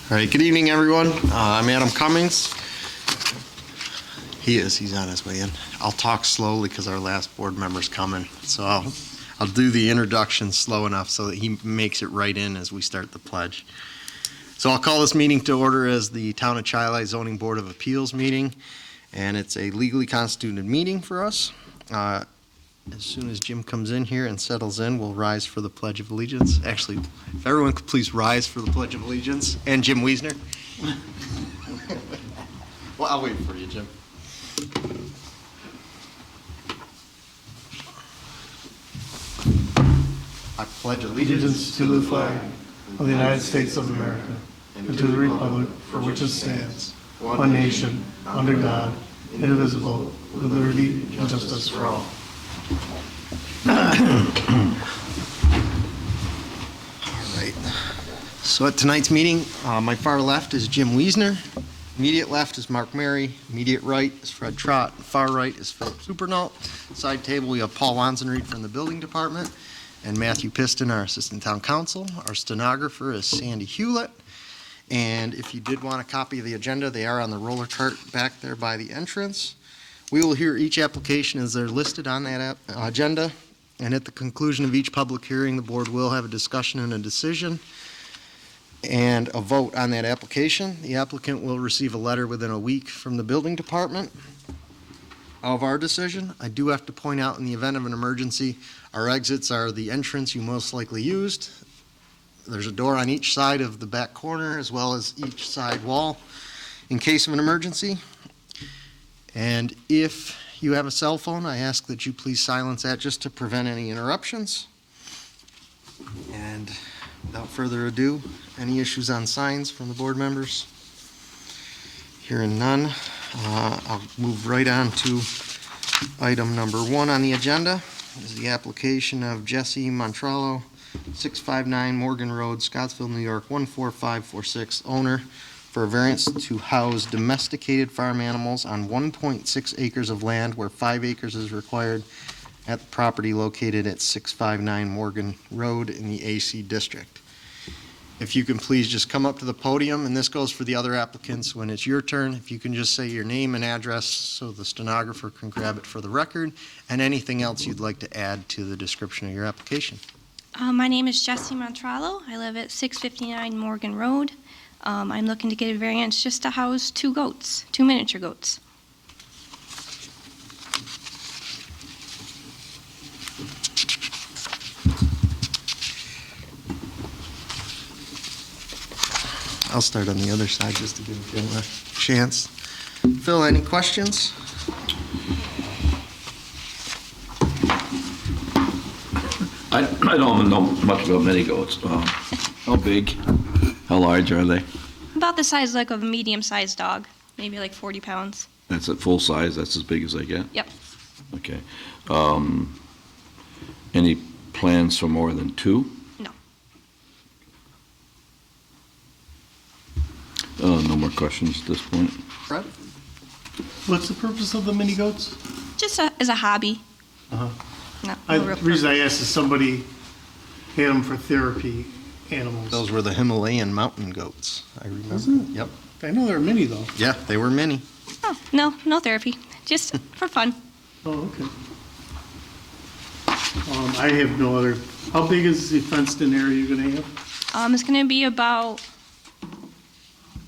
All right, good evening, everyone. I'm Adam Cummings. He's on his way in. I'll talk slowly because our last board member's coming. So I'll do the introduction slow enough so that he makes it right in as we start the pledge. So I'll call this meeting to order as the Town of Chi-Li Zoning Board of Appeals meeting, and it's a legally constituted meeting for us. As soon as Jim comes in here and settles in, we'll rise for the Pledge of Allegiance. Actually, if everyone could please rise for the Pledge of Allegiance. And Jim Wiesner. Well, I'll wait for you, Jim. I pledge allegiance to the flag of the United States of America and to the republic for which it stands, one nation, under God, indivisible, with liberty and justice for all. All right. So at tonight's meeting, my far left is Jim Wiesner. Immediate left is Mark Mary. Immediate right is Fred Trott. Far right is Philip Supernault. Side table, we have Paul Wansenried from the building department and Matthew Piston, our assistant town council. Our stenographer is Sandy Hewlett. And if you did want a copy of the agenda, they are on the roller cart back there by the entrance. We will hear each application as they're listed on that agenda, and at the conclusion of each public hearing, the board will have a discussion and a decision and a vote on that application. The applicant will receive a letter within a week from the building department of our decision. I do have to point out, in the event of an emergency, our exits are the entrance you most likely used. There's a door on each side of the back corner as well as each side wall in case of an emergency. And if you have a cell phone, I ask that you please silence that just to prevent any interruptions. And without further ado, any issues on signs from the board members? Hearing none, I'll move right on to item number 1 on the agenda. This is the application of Jesse Montrallo, 659 Morgan Road, Scottsville, New York, 14546, owner, for a variance to house domesticated farm animals on 1.6 acres of land where 5 acres is required at the property located at 659 Morgan Road in the AC District. If you can please just come up to the podium, and this goes for the other applicants when it's your turn. If you can just say your name and address so the stenographer can grab it for the record, and anything else you'd like to add to the description of your application. My name is Jesse Montrallo. I live at 659 Morgan Road. I'm looking to get a variance just to house 2 goats, 2 miniature goats. I'll start on the other side just to give Jim a chance. Phil, any questions? I don't know much about mini goats. How big? How large are they? About the size like of a medium-sized dog, maybe like 40 pounds. That's at full size. That's as big as they get? Yep. Okay. Any plans for more than 2? No. No more questions at this point. Fred? What's the purpose of the mini goats? Just as a hobby. Uh-huh. No The real reason I purpose. asked is somebody had them for therapy animals. Those were the Himalayan mountain goats, I remember. Was it? Yep. I know they're mini though. Yeah, they were mini. Oh, no therapy. Just for fun. Oh, okay. I have no other. How big is the fenced-in area you're gonna have? It's going to be about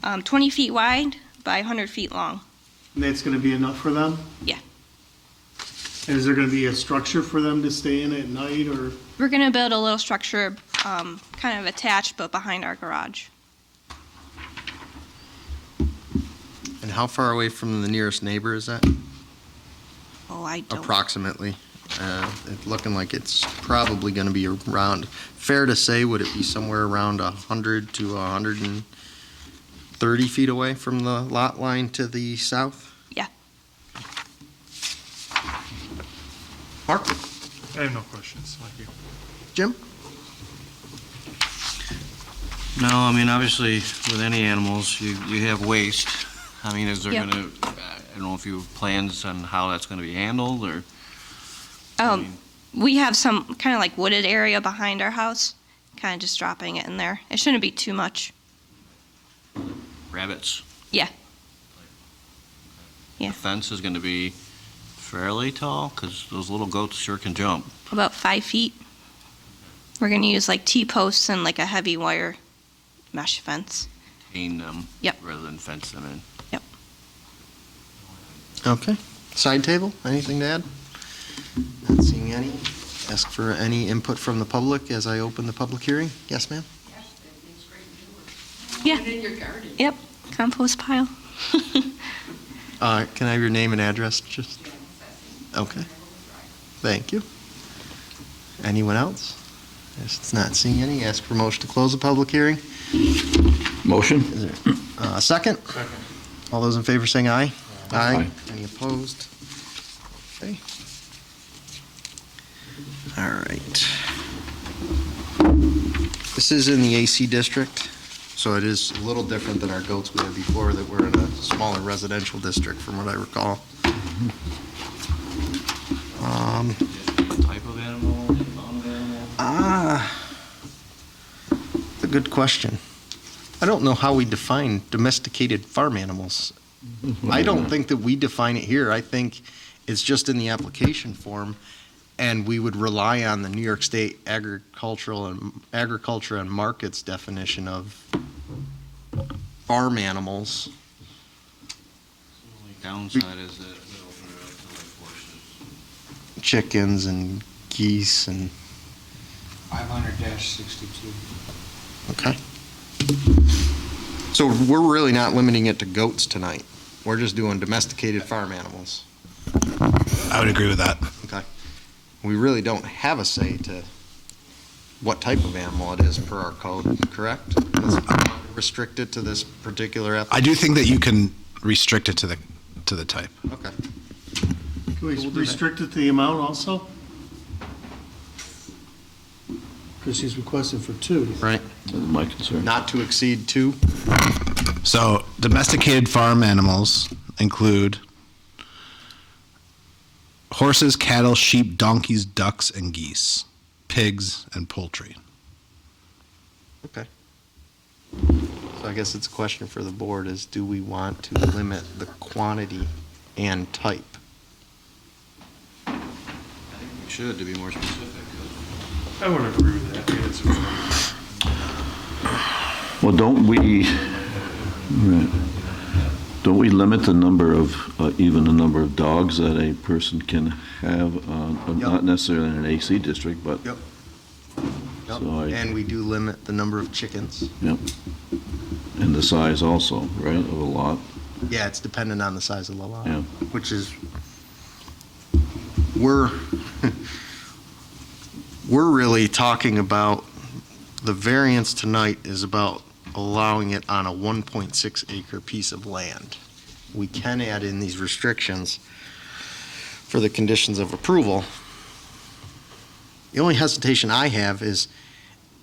20 feet wide by 100 feet long. And that's gonna be enough for them? Yeah. And is there gonna be a structure for them to stay in at night, or? We're going to build a little structure kind of attached but behind our garage. And how far away from the nearest neighbor is that? Oh, I don't. Approximately. It's looking like it's probably going to be around, fair to say, would it be somewhere around 100 to 130 feet away from the lot line to the south? Yeah. Mark? I have no questions. Thank you. Jim? No, I mean, obviously, with any animals, you have waste. I mean, is there Yep. gonna, I don't know if you have plans on how that's gonna be handled, or? We have some kind of like wooded area behind our house, kind of just dropping it in there. It shouldn't be too much. rabbits? Yeah. Yeah. The fence is gonna be fairly tall, because those little goats sure can jump. About 5 feet. We're going to use like T-posts and like a heavy wire mesh fence. Tame them. Yep. Rather than fence them in. Okay. Side table, anything to add? Not seeing any. Ask for any input from the public as I open the public hearing. Yes, ma'am? Yeah. Yep. Compost pile. Can I have your name and address? Just okay. Thank you. Anyone else? Yes, it's not seeing any. Ask for motion to close the public hearing. Motion? Is there second? Second. All those in favor saying aye? Aye. Any opposed? Okay. All right. This is in the AC district, so it is a little different than our goats we had before that were in a smaller residential district, from what I recall. Type of animal, fauna of animal? That's a good question. I don't know how we define domesticated farm animals. I don't think that we define it here. I think it's just in the application form, and we would rely on the New York State Agriculture and Markets definition of farm animals. Downside is that it open it up to like horses. Chickens and geese and, 500-62. okay. So we're really not limiting it to goats tonight. We're just doing domesticated farm animals. I would agree with that. Okay. We really don't have a say to what type of animal it is per our code, correct? Restrict it to this particular I application? do think that you can restrict it to the type. Okay. Can we We'll do that. restrict it to the amount also? Because he's requesting for 2. Right. That's my concern. Not to exceed 2? So domesticated farm animals include horses, cattle, sheep, donkeys, ducks, and geese, pigs, and poultry. Okay. So I guess it's a question for the board is, do we want to limit the quantity and type? I think we should, to be more specific. I would agree with that. I think it's Well, don't we limit the number of, even the number of dogs that a person can have, not necessarily in an AC district, but, Yep. So And we do limit the number of chickens. yep. And the size also, right, of a lot? Yeah, it's dependent on the size of the lot. Yeah. Which is, we're really talking about, the variance tonight is about allowing it on a 1.6 acre piece of land. We can add in these restrictions for the conditions of approval. The only hesitation I have is,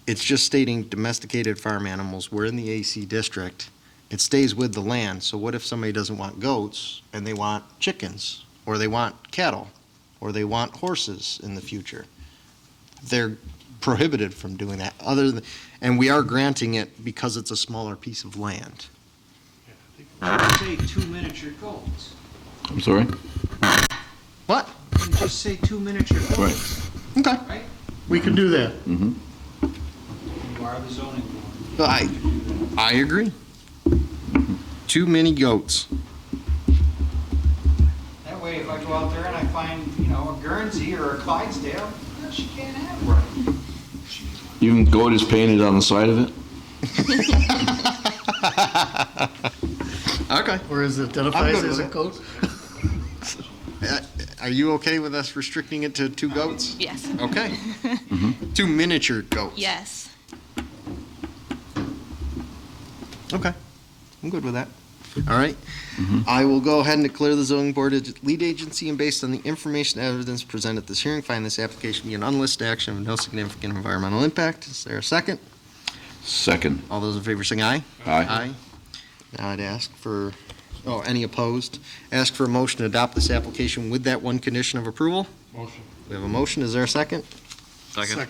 it's just stating domesticated farm animals. We're in the AC district. It stays with the land, so what if somebody doesn't want goats and they want chickens, or they want cattle, or they want horses in the future? They're prohibited from doing that, and we are granting it because it's a smaller piece of land. Say 2 miniature goats. I'm sorry? What? You just say 2 miniature goats. Right. Okay. Right? We can do that. Mm-hmm. You are the zoning board. I agree. Too many goats. That way, if I go out there and I find, a Guernsey or a Clydesdale, she can't have it. Even goat is painted on the side of it? Okay. Or is it I'm identified good as a with it. goat? Are you okay with us restricting it to 2 goats? Yes. Okay. 2 miniature goats. Yes. Okay. I'm good with that. All right. I will go ahead and declare the zoning board as lead agency, and based on the information and evidence presented at this hearing, find this application to be an unlisted action of no significant environmental impact. Is there a second? Second. All those in favor saying aye? Aye. Now I'd ask for, any opposed? Ask for a motion to adopt this application with that one condition of approval. motion. We have a motion. Is there a second? Second.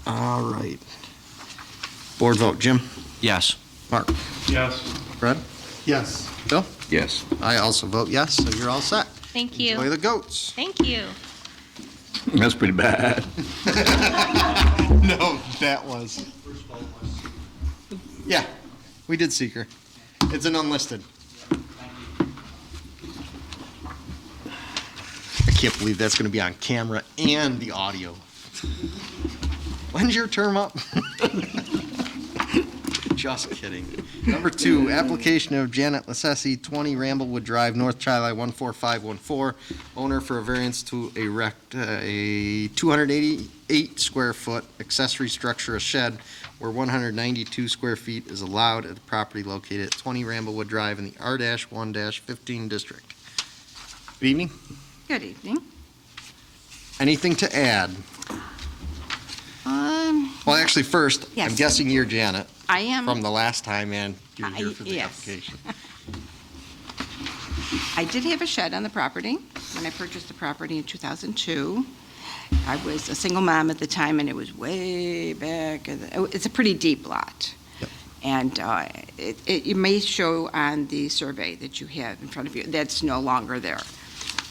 All right. Board vote. Jim? Yes. Mark? Yes. Fred? Yes. Bill? Yes. I also vote yes, so you're all set. Thank you. Enjoy the goats. Thank you. That's pretty bad. No, that was. Yeah, we did seeker. It's an unlisted. I can't believe that's going to be on camera and the audio. When's your term up? Just kidding. Number 2, application of Janet Lasesi, 20 Ramblewood Drive, North Chi 14514, owner for a variance to erect a 288 square foot accessory structure, a shed, where 192 square feet is allowed at the property located at 20 Ramblewood Drive in the R-1-15 district. Good evening. Good evening. Anything to add? Well, actually, first, I'm Yes. guessing you're Janet I am. from the last time, and you're here for the Yes. application. I did have a shed on the property when I purchased the property in 2002. I was a single mom at the time, and it was way back. It's a pretty deep lot. Yep. And it may show on the survey that you have in front of you, that's no longer there.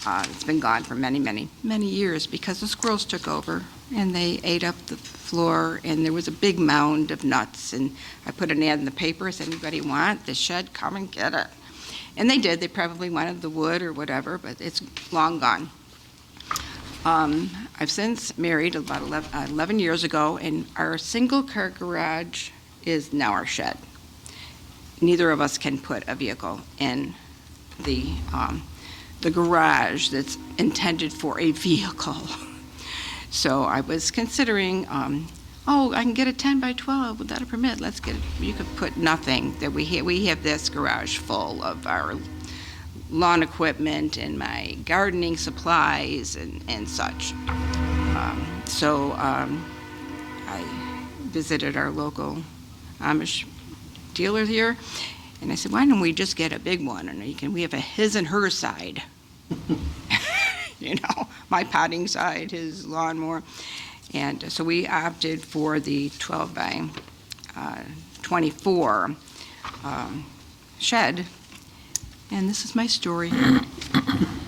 It's been gone for many, many, many years because the squirrels took over and they ate up the floor, and there was a big mound of nuts. And I put an ad in the paper, said, anybody want the shed, come and get it. And they did. They probably wanted the wood or whatever, but it's long gone. I've since married about 11 years ago, and our single-car garage is now our shed. Neither of us can put a vehicle in the garage that's intended for a vehicle. So I was considering, I can get a 10 by 12 without a permit. Let's get it. You could put nothing. That we have this garage full of our lawn equipment and my gardening supplies and such. I visited our local Amish dealer here, and I said, why don't we just get a big one? And we have a his and her side. My potting side, his lawnmower. And so we opted for the 12 by 24 shed. And this is my story.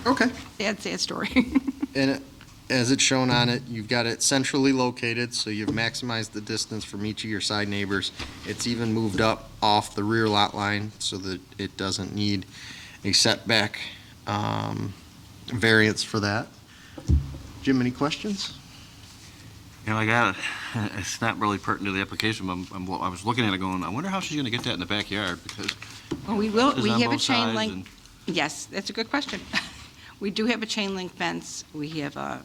Okay. Sad story. And as it's shown on it, you've got it centrally located, so you've maximized the distance from each of your side neighbors. It's even moved up off the rear lot line so that it doesn't need a setback variance for that. Jim, any questions? I got it. It's not really pertinent to the application, but I was looking at it going, I wonder how she's going to get that in the backyard, because Well, we will. it's We on have a both chain sides, link. and- Yes, that's a good question. We do have a chain link fence. We have a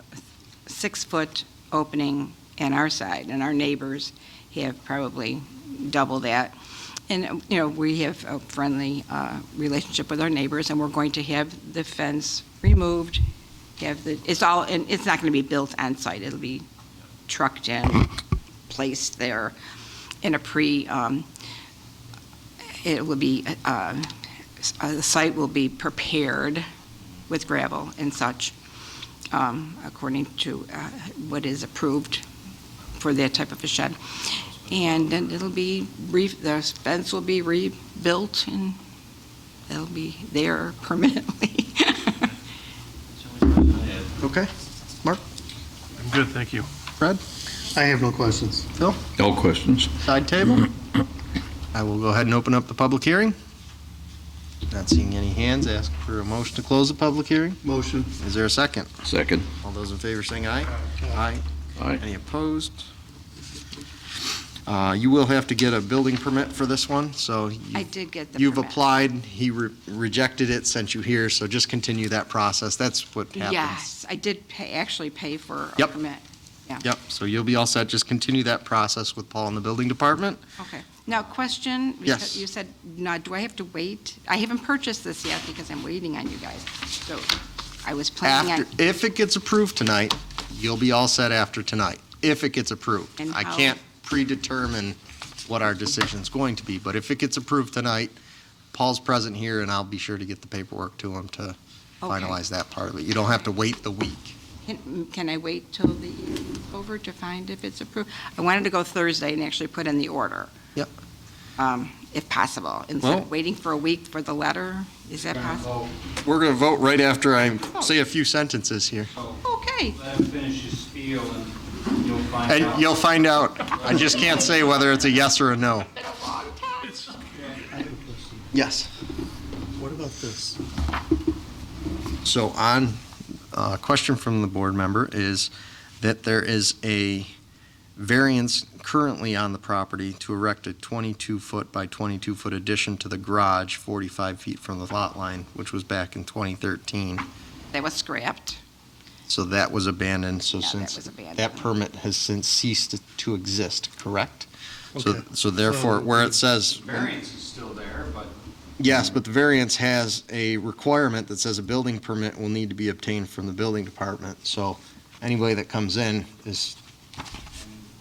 6-foot opening on our side, and our neighbors have probably double that. And, we have a friendly relationship with our neighbors, and we're going to have the fence removed. It's not going to be built on site. It'll be trucked in, placed there in a it will be, the site will be prepared with gravel and such, according to what is approved for that type of a shed. And then the fence will be rebuilt, and it'll be there permanently. Okay. Mark? I'm good, thank you. Fred? I have no questions. Phil? No questions. Side table? I will go ahead and open up the public hearing. Not seeing any hands. Ask for a motion to close the public hearing. Motion. Is there a second? Second. All those in favor saying aye? Aye. Aye. Any opposed? You will have to get a building permit for this one, so I did get the you've permit. applied, he rejected it, sent you here, so just continue that process. That's what happens. Yes, I did actually pay for a Yep. permit. Yep, so you'll be all set. Just continue that process with Paul in the building department. Okay. Now, question. Yes. You said, now, do I have to wait? I haven't purchased this yet because I'm waiting on you guys. So I was planning on. If it gets approved tonight, you'll be all set after tonight, if it gets approved. And I how- can't predetermine what our decision's going to be, but if it gets approved tonight, Paul's present here, and I'll be sure to get the paperwork to him to Okay. finalize that part of it. You don't have to wait the week. Can I wait till the over to find if it's approved? I wanted to go Thursday and actually put in the order. Yep. if possible, instead Well- of waiting for a week for the letter. Is that possible? We're going to vote right after I say a few sentences here. Okay. Let him finish his spiel and you'll find out. And you'll find out. I just can't say whether it's a yes or a no. Yes. What about this? So on, a question from the board member is that there is a variance currently on the property to erect a 22-foot by 22-foot addition to the garage, 45 feet from the lot line, which was back in 2013. That was scrapped. So that was abandoned, so Yeah, that since was abandoned. that permit has since ceased to exist, correct? So Okay. so therefore, where it says, Variance is still there, but yes, but the variance has a requirement that says a building permit will need to be obtained from the building department. So anybody that comes in is,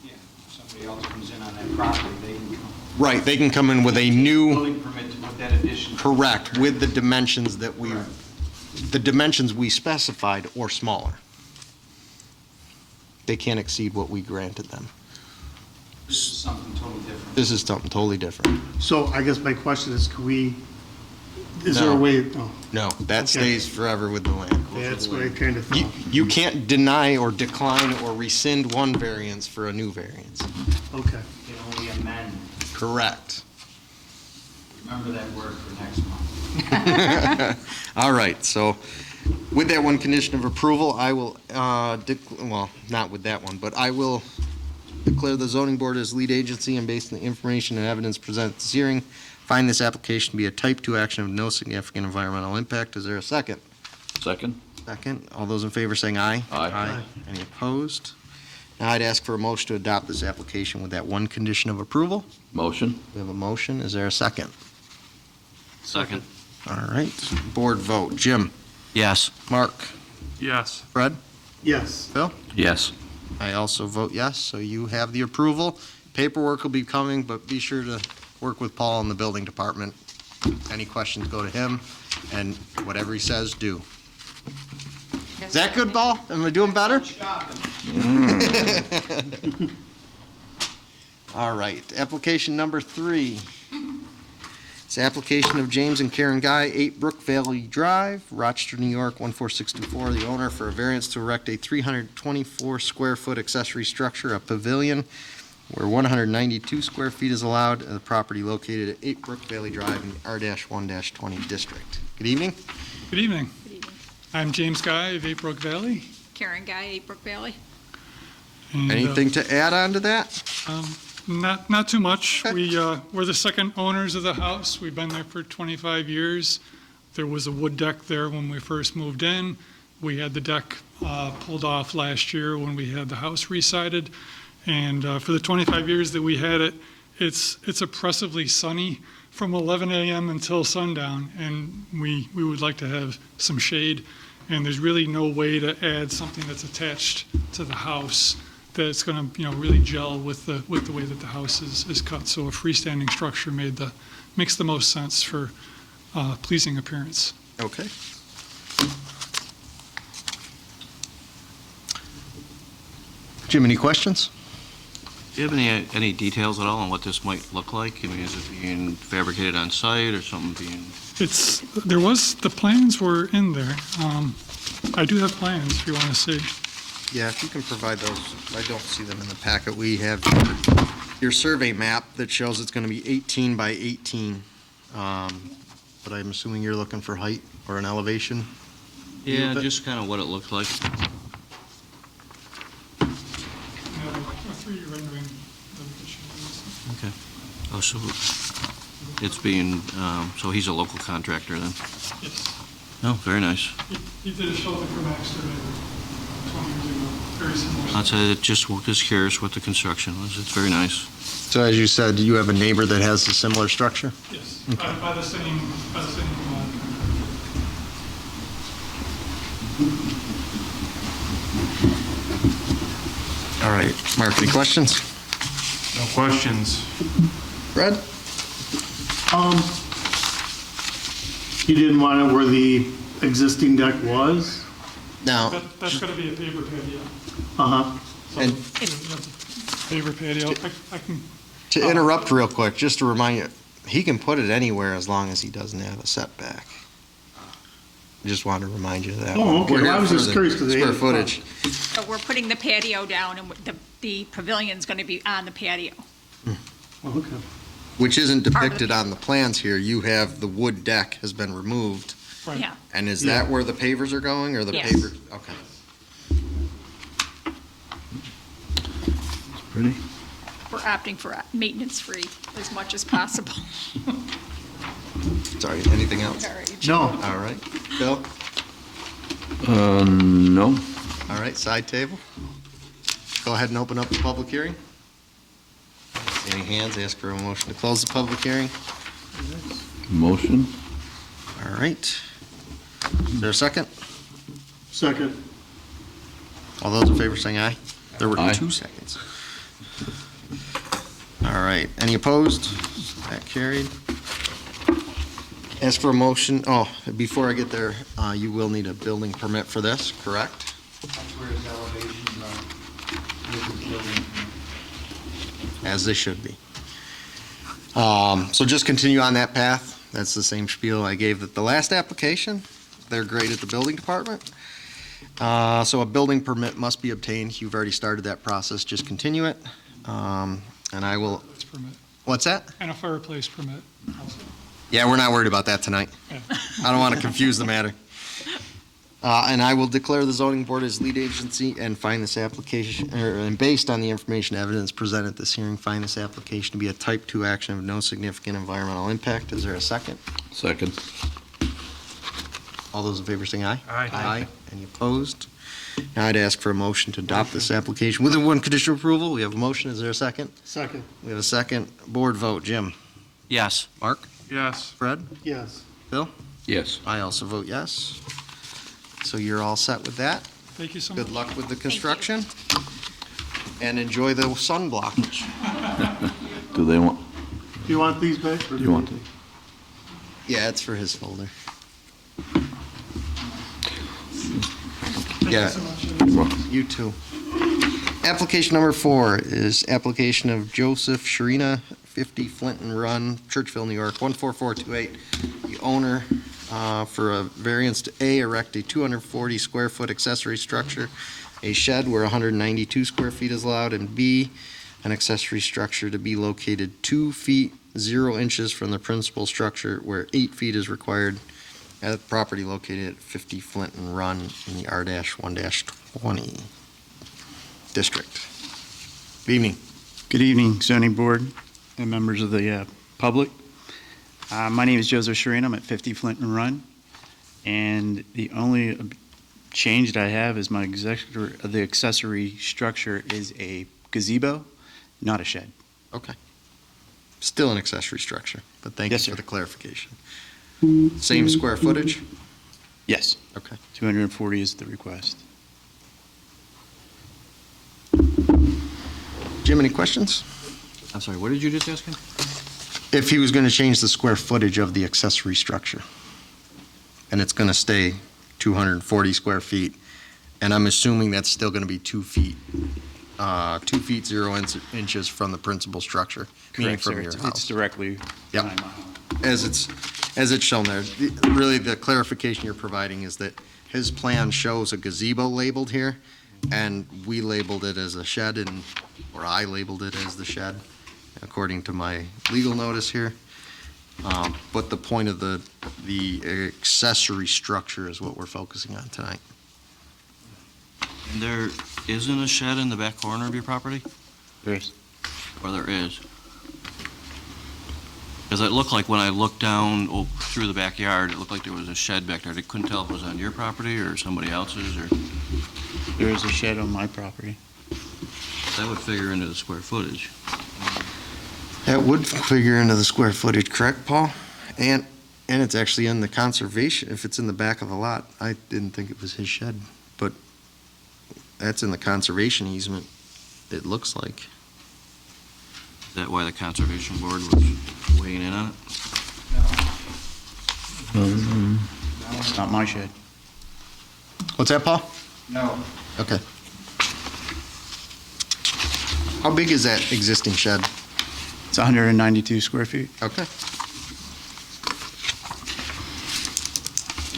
yeah, if somebody else comes in on that property, they can come. right, they can come in with a new, Building permit to put that addition. correct, with the dimensions that the dimensions we specified or smaller. They can't exceed what we granted them. This is something totally different. This is something totally different. So I guess my question is, is there No. a way, no, No, that Okay. stays forever with the land. that's what I kind of You, thought. you can't deny or decline or rescind one variance for a new variance. Okay. You can only amend. Correct. Remember that word for next month. All right, so with that one condition of approval, I will, well, not with that one, but I will declare the zoning board as lead agency and based on the information and evidence presented at this hearing, find this application to be a type 2 action of no significant environmental impact. Is there a second? Second? Second. All those in favor saying aye? Aye. Any opposed? Now I'd ask for a motion to adopt this application with that one condition of approval. Motion? We have a motion. Is there a second? Second. All right, board vote. Jim? Yes. Mark? Yes. Fred? Yes. Phil? Yes. I also vote yes, so you have the approval. Paperwork will be coming, but be sure to work with Paul in the building department. Any questions, go to him, and whatever he says, do. Is that good, Paul? Am I doing better? All right, application number 3. It's application of James and Karen Guy, 8 Brook Valley Drive, Rochester, New York, 14624, the owner for a variance to erect a 324-square-foot accessory structure, a pavilion, where 192 square feet is allowed, the property located at 8 Brook Valley Drive in the R-1-20 district. Good evening. Good evening. I'm James Guy of 8 Brook Valley. Karen Guy, 8 Brook Valley. and, Anything to add on to that? Not too much. Okay. We're the second owners of the house. We've been there for 25 years. There was a wood deck there when we first moved in. We had the deck pulled off last year when we had the house re-sided. And for the 25 years that we had it, it's oppressively sunny from 11 a.m. until sundown, and we would like to have some shade. And there's really no way to add something that's attached to the house that's going to, really gel with the way that the house is cut. So a freestanding structure makes the most sense for pleasing appearance. Okay. Jim, any questions? Do you have any details at all on what this might look like? I mean, is it being fabricated on site or something being? The plans were in there. I do have plans if you want to see. Yeah, if you can provide those, I don't see them in the packet. We have your survey map that shows it's going to be 18 by 18. But I'm assuming you're looking for height or an elevation? Yeah, of it? just kind of what it looks like. A 3D rendering of the shows. Okay. Oh, so it's being, so he's a local contractor then? Yes. Oh, very nice. He did a shelter for Max 20 years ago. Very similar. I'd say that just curious what the construction was. It's very nice. So as you said, you have a neighbor that has a similar structure? Yes, by the same All right, Mark, any questions? No questions. Fred? You didn't want it where the existing deck was? Now, That's going to be a paper patio. Uh-huh. So, And- paper patio. I can, to interrupt real quick, just to remind you, He can put it anywhere as long as he doesn't have a setback. Just wanted to remind you of that. Oh, okay. We're here I was for just the curious 'cause they Square had- footage. So we're putting the patio down, and the pavilion's going to be on the patio. Oh, okay. Which isn't Part of the depicted on the plans here. You have the wood deck has been removed. Right. Yeah. And is that where the pavers are going, or the Yes. pavers? Okay. Pretty? We're opting for maintenance-free as much as possible. Sorry, anything else? All right. No, All right. Bill? No. All right, side table. Go ahead and open up the public hearing. Any hands? Ask for a motion to close the public hearing. Motion? All right. Is there a second? second. All those in favor saying aye? There were Aye. 2 seconds. All right. Any opposed? That carried. Ask for a motion, before I get there, you will need a building permit for this, correct? That's where his elevations are. With his building. As they should be. So just continue on that path. That's the same spiel I gave at the last application. They're great at the building department. So a building permit must be obtained. You've already started that process. Just continue it. And I will, It's permit, what's that? and a fireplace permit also. Yeah, we're not worried about that tonight. Yeah. I don't want to confuse the matter. And I will declare the zoning board as lead agency and find this application, and based on the information evidence presented at this hearing, find this application to be a type 2 action of no significant environmental impact. Is there a second? Second. All those in favor saying aye? Aye. Aye. Any opposed? Now I'd ask for a motion to adopt this application with one condition of approval. We have a motion. Is there a second? Second. We have a second. Board vote. Jim? Yes. Mark? Yes. Fred? Yes. Yes. I also vote yes. So you're all set with that. Thank you so much. Good luck with the construction. And enjoy the sunblock. Do they want, Do you want these back? or do you want to? Yeah, it's for his folder. Yeah, you too. Application number 4 is application of Joseph Sharina, 50 Flinton Run, Churchville, New York, 14428. The owner for a variance to A, erect a 240 square foot accessory structure, a shed where 192 square feet is allowed, and B, an accessory structure to be located 2 feet 0 inches from the principal structure where 8 feet is required at the property located at 50 Flinton Run in the R-1-20 district. Good evening. Good evening, zoning board and members of the public. My name is Joseph Sharina. I'm at 50 Flinton Run, and the only change that I have is the accessory structure is a gazebo, not a shed. Okay. Still an accessory structure, but thank you Yes, for sir. the clarification. Same square footage? Yes, Okay. 240 is the request. Jim, any questions? I'm sorry, what did you just ask him? If he was going to change the square footage of the accessory structure, and it's going to stay 240 square feet, and I'm assuming that's still going to be 2 feet, 2 feet 0 inches from the principal structure, meaning Correct, from sir. your It's house. directly Yep. behind my home. As it's shown there. Really, the clarification you're providing is that his plan shows a gazebo labeled here, and we labeled it as a shed, or I labeled it as the shed, according to my legal notice here. But the point of the accessory structure is what we're focusing on tonight. And there isn't a shed in the back corner of your property? There is. Or there is? Because it looked like when I looked down through the backyard, it looked like there was a shed back there. I couldn't tell if it was on your property or somebody else's, or There is a shed on my property. that would figure into the square footage. That would figure into the square footage, correct, Paul? And it's actually in the conservation, if it's in the back of the lot. I didn't think it was his shed, but that's in the conservation easement, it looks like. Is that why the Conservation Board was weighing in on it? It's not my shed. What's that, Paul? No. Okay. How big is that existing shed? It's 192 square feet. Okay.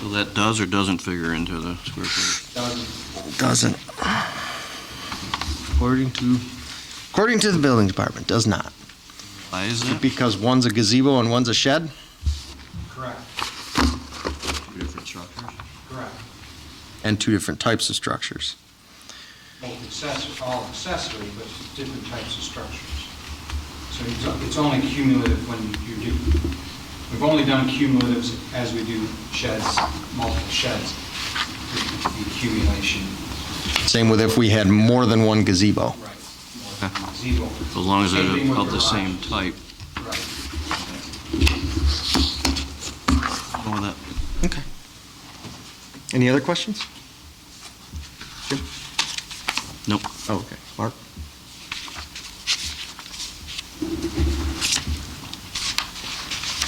So that does or doesn't figure into the square footage? Doesn't. According to the building department, does not. Why is that? Because one's a gazebo and one's a shed? Correct, Two different structures? correct. And two different types of structures. Both accessory, all accessory, but different types of structures. So it's only cumulative when you do. We've only done cumulatives as we do sheds, multiple sheds, the accumulation. Same with if we had more than one gazebo. Right. Gazebo. As long as Same thing they're with of the same garages. type. Right. Go with that. Okay. Any other questions? Jim? Nope. Oh, okay. Mark?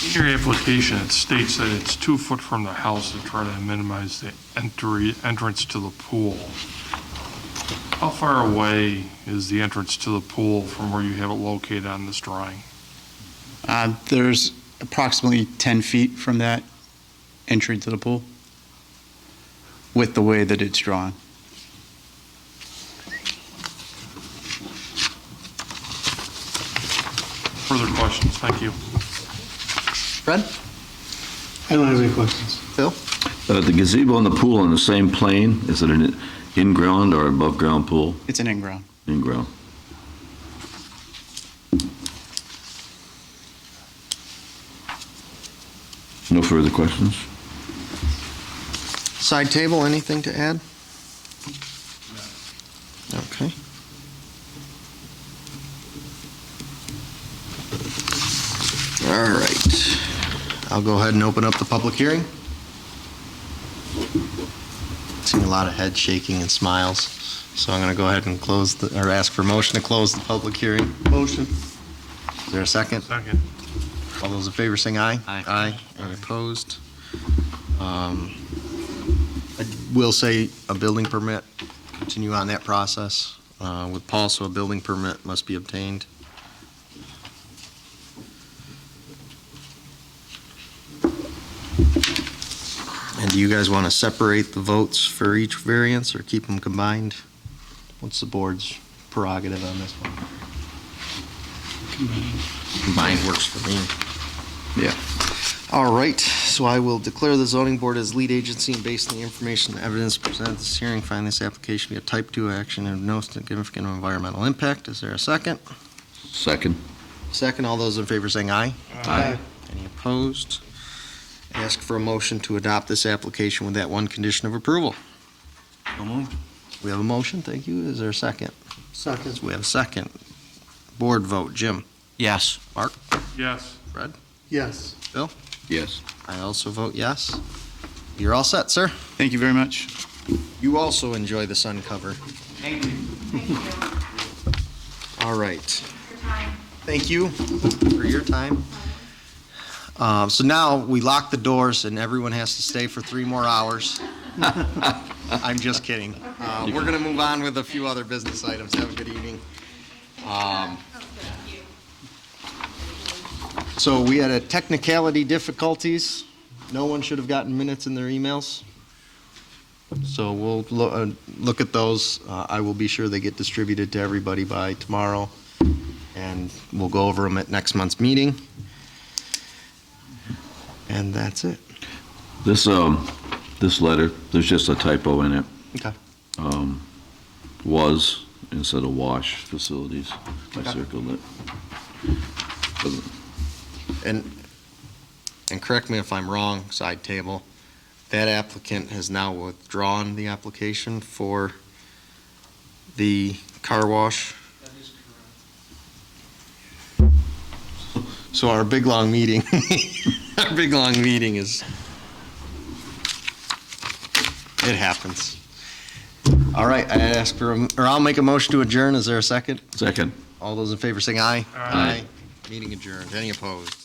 In your application, it states that it's 2 foot from the house to try to minimize the entrance to the pool. How far away is the entrance to the pool from where you have it located on this drawing? There's approximately 10 feet from that entry to the pool with the way that it's drawn. Further questions? Thank you. Fred? I don't have any questions. Phil? The gazebo and the pool on the same plane, is it an in-ground or above-ground pool? It's an in-ground. In-ground. No further questions? Side table, anything to add? Okay. All right. I'll go ahead and open up the public hearing. Seen a lot of head shaking and smiles, so I'm going to go ahead and ask for motion to close the public hearing. Motion. Is there a second? Second. All those in favor saying aye? Aye. Aye. Any opposed? I will say a building permit, continue on that process with Paul, so a building permit must be obtained. And do you guys want to separate the votes for each variance or keep them combined? What's the board's prerogative on this one? Combined works for me. Yeah. All right, so I will declare the zoning board as lead agency and based on the information and evidence presented at this hearing, find this application to be a type 2 action and of no significant environmental impact. Is there a second? Second. Second, all those in favor saying aye? Aye. Any opposed? Ask for a motion to adopt this application with that one condition of approval. So moved. We have a motion, thank you. Is there a second? Second. We have a second. Board vote, Jim? Yes. Mark? Yes. Fred? Yes. Bill? Yes. I also vote yes. You're all set, sir. Thank you very much. You also enjoy the sun cover. Thank you. All right. Thank you for your time. So now we lock the doors and everyone has to stay for 3 more hours. I'm just kidding. We're going to move on with a few other business items. Have a good evening. So we had a technicality difficulties. No one should have gotten minutes in their emails. So we'll look at those. I will be sure they get distributed to everybody by tomorrow, and we'll go over them at next month's meeting. And that's it. This letter, there's just a typo in it. Okay. Was instead of wash facilities. I Okay. circled it. And correct me if I'm wrong, side table, that applicant has now withdrawn the application for the car wash. That is correct. So our big, long meeting, our big, long meeting is, it happens. All right, I ask for, or I'll make a motion to adjourn. Is there a second? Second. All those in favor saying aye? Aye. Meeting adjourned. Any opposed?